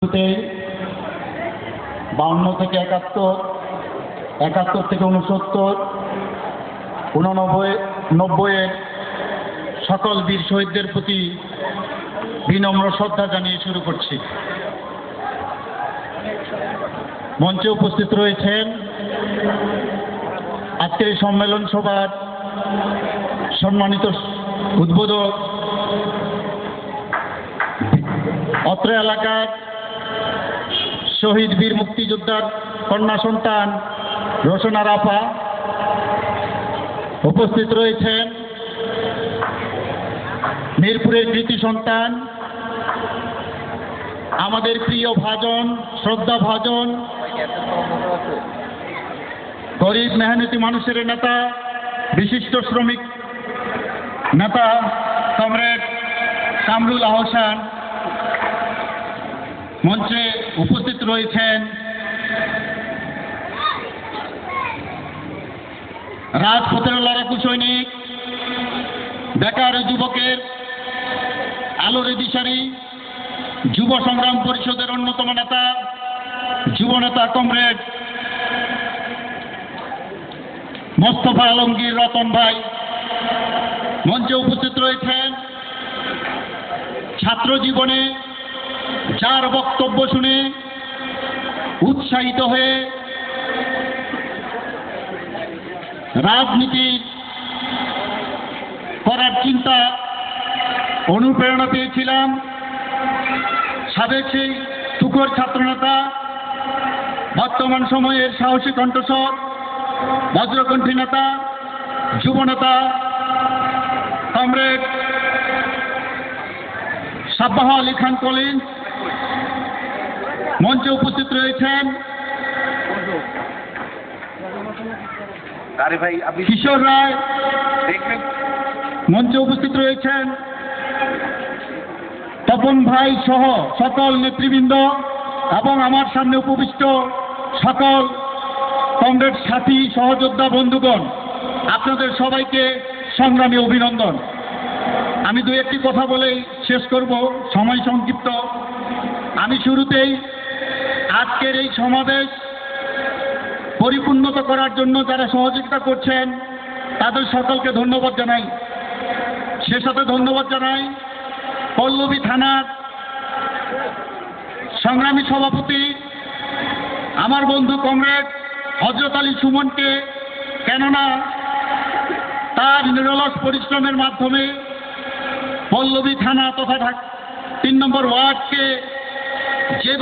52 থেকে 71, 71 থেকে 69, 89, 90-এর সকল বীর শহীদদের প্রতি বিনম্র শ্রদ্ধা জানিয়ে শুরু করছি। মঞ্চে উপস্থিত রয়েছেন আজকের সম্মেলন সভার সম্মানিত উদ্বোধক, অত্র এলাকার শহীদ বীর মুক্তিযোদ্ধার কন্যা সন্তান রোশনা রাফা। উপস্থিত রয়েছেন মিরপুরের কৃতি সন্তান, আমাদের প্রিয় ভাজন, শ্রদ্ধা ভাজন, গরিব মেহনতি মানুষের নেতা, বিশিষ্ট শ্রমিক নেতা কমরেড কামরুল আহসান। মঞ্চে উপস্থিত রয়েছেন রাজপথের লড়াকু সৈনিক, বেকার যুবকের আলোর দিশারি, যুব সংগ্রাম পরিষদের অন্যতম নেতা, যুব নেতা কমরেড মোস্তফা আলমগীর রতন ভাই। মঞ্চে উপস্থিত রয়েছেন ছাত্র জীবনে যার বক্তব্য শুনে উৎসাহিত হয়ে রাজনীতি করার চিন্তা অনুপ্রেরণা পেয়েছিলাম, সাবেক সেই তুখোর ছাত্রনেতা, বর্তমান সময়ের সাহসী কণ্ঠস্বর, বজ্রকণ্ঠী নেতা, যুব নেতা কমরেড সাব্বাহ আলী খান কলিন। মঞ্চে উপস্থিত রয়েছেন কিশোর রায়। মঞ্চে উপস্থিত রয়েছেন তপন ভাই সহ সকল নেতৃবৃন্দ এবং আমার সামনে উপবিষ্ট সকল কমরেড সাথী সহযোদ্ধা বন্ধুগণ, আপনাদের সবাইকে সংগ্রামী অভিনন্দন। আমি দু একটি কথা বলেই শেষ করব, সময় সংক্ষিপ্ত। আমি শুরুতেই আজকের এই সমাবেশ পরিপূর্ণতা করার জন্য যারা সহযোগিতা করছেন তাদের সকলকে ধন্যবাদ জানাই। সে সাথে ধন্যবাদ জানাই পল্লবী থানার সংগ্রামী সভাপতি আমার বন্ধু কমরেড হযরত আলী সুমনকে, কেননা তার নিরলস পরিশ্রমের মাধ্যমে পল্লবী থানা তথা 3 নম্বর ওয়ার্ডকে যে